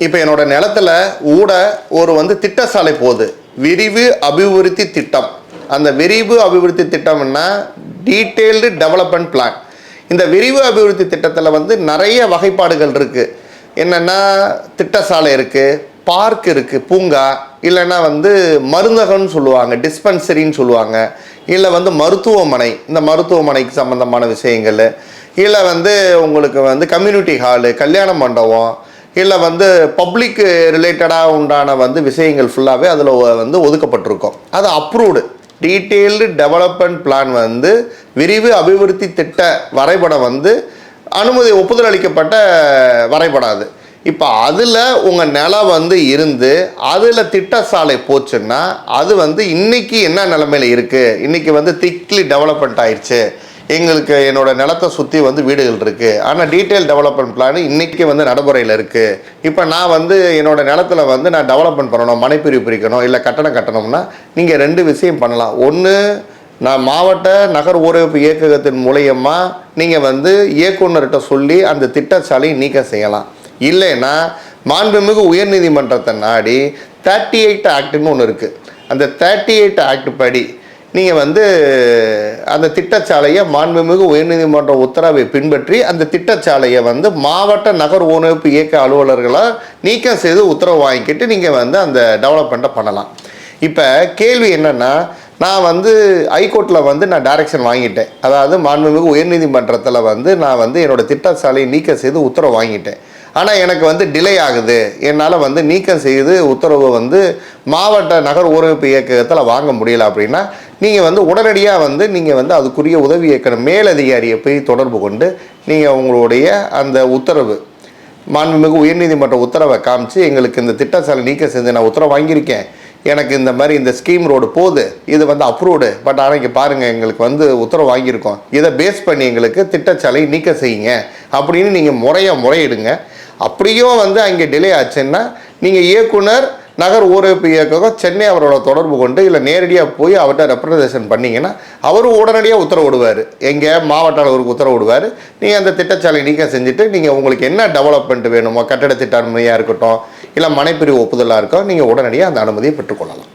இப்போ என்னோட நிலத்துல ஒரு திட்ட சாலை போகுது, விரிவு அபிவிருத்தி திட்டம். அந்த விரிவு அபிவிருத்தி திட்டம்னா டீட்டெயில்டு டெவலப்மெண்ட் பிளான். இந்த விரிவு அபிவிருத்தி திட்டத்தில் நிறைய வகைப்பாடுகள் இருக்குது. என்னென்னா திட்ட சாலை இருக்குது, பார்க் இருக்குது, பூங்கா, இல்லைன்னா மருந்தகம்னு சொல்லுவாங்க, டிஸ்பென்சரின்னு சொல்லுவாங்க, இல்லை மருத்துவமனை, இந்த மருத்துவமனைக்கு சம்மந்தமான விஷயங்கள், இல்லை உங்களுக்கு கம்யூனிட்டி ஹாலு, கல்யாண மண்டபம், இல்லை பப்ளிக் ரிலேட்டடாக உண்டான விஷயங்கள் ஃபுல்லாகவே அதில் ஒதுக்கப்பட்டிருக்கும். அது அப்ரூவ்டு டீட்டெயில்டு டெவலப்மெண்ட் பிளான் விரிவு அபிவிருத்தி திட்ட வரைபடம் அனுமதி ஒப்புதல் அளிக்கப்பட்ட வரைபடம். அது இப்போ அதில் உங்கள் நிலம் இருந்து அதில் திட்ட சாலை போச்சுன்னா அது இன்றைக்கி என்ன நிலமையில் இருக்குது, இன்றைக்கி திக்லி டெவலப்மெண்ட் ஆயிடுச்சு, எங்களுக்கு என்னோட நிலத்தை சுற்றி வீடுகள் இருக்குது, ஆனால் டீட்டெயில் டெவலப்மெண்ட் பிளான் இன்றைக்கி நடைமுறையில் இருக்குது. இப்போ நான் என்னோட நிலத்தில் நான் டெவலப்மெண்ட் பண்ணணும், மனைப்பிரிவு பிரிக்கணும், இல்லை கட்டணம் கட்டணும்னா நீங்கள் ரெண்டு விஷயம் பண்ணலாம். ஒன்று, நான் மாவட்ட நகர் ஊரமைப்பு இயக்ககத்தின் மூலயமா நீங்கள் இயக்குநர்கிட்ட சொல்லி அந்த திட்டச்சாலையை நீக்கம் செய்யலாம். இல்லைன்னா மாண்புமிகு உயர்நீதிமன்றத்தை நாடி 38 ஆக்டுன்னு ஒன்று இருக்குது. அந்த 38 ஆக்ட் படி நீங்கள் அந்த திட்டச்சாலையை மாண்புமிகு உயர்நீதிமன்ற உத்தரவை பின்பற்றி அந்த திட்டச்சாலையை மாவட்ட நகர் ஊரமைப்பு இயக்க அலுவலர்களாக நீக்கம் செய்து உத்தரவு வாங்கிக்கிட்டு நீங்கள் அந்த டெவலப்மெண்ட்டை பண்ணலாம். இப்போ கேள்வி என்னென்னா, நான் ஹைகோர்ட்டில் நான் டைரக்ஷன் வாங்கிட்டேன், அதாவது மாண்புமிகு உயர்நீதிமன்றத்தில் நான் என்னோடய திட்டச்சாலையை நீக்கம் செய்து உத்தரவு வாங்கிட்டேன். ஆனால் எனக்கு டிலே ஆகுது, என்னால் நீக்கம் செய்து உத்தரவு மாவட்ட நகர் ஊரமைப்பு இயக்ககத்தில் வாங்க முடியலை அப்படின்னா நீங்கள் உடனடியாக நீங்கள் அதுக்குரிய உதவி இயக்குனர் மேலதிகாரியை போய் தொடர்பு கொண்டு நீங்கள் உங்களுடைய அந்த உத்தரவு மாண்புமிகு உயர்நீதிமன்ற உத்தரவை காமிச்சு, எங்களுக்கு இந்த திட்டச்சாலை நீக்கம் செய்து நான் உத்தரவு வாங்கியிருக்கேன், எனக்கு இந்த மாதிரி இந்த ஸ்கீம் ரோடு போகுது, இது அப்ரூவ்டு, பட் ஆனால் இங்கே பாருங்கள் எங்களுக்கு உத்தரவு வாங்கியிருக்கோம், இதை பேஸ் பண்ணி எங்களுக்கு திட்டச்சாலை நீக்கம் செய்யுங்க அப்படின்னு நீங்கள் முறையிடுங்க. அப்படியும் அங்கே டிலே ஆச்சுன்னா நீங்கள் இயக்குனர் நகர் ஊரமைப்பு இயக்ககம் சென்னை அவரோட தொடர்பு கொண்டு இல்லை நேரடியாக போய் அவர்கிட்ட ரெப்ரசன்டேஷன் பண்ணிங்கன்னா அவரும் உடனடியாக உத்தரவு விடுவார், எங்கள் மாவட்ட அளவுக்கு உத்தரவு விடுவார். நீங்கள் அந்த திட்டச்சாலை நீக்கம் செஞ்சுட்டு நீங்கள் உங்களுக்கு என்ன டெவலப்மெண்ட் வேணுமோ, கட்டட திட்ட அனுமதியாக இருக்கட்டும், இல்லை மனைப்பிரிவு ஒப்புதலாக இருக்கட்டும், நீங்கள் உடனடியாக அந்த அனுமதியை பெற்றுக்கொள்ளலாம்.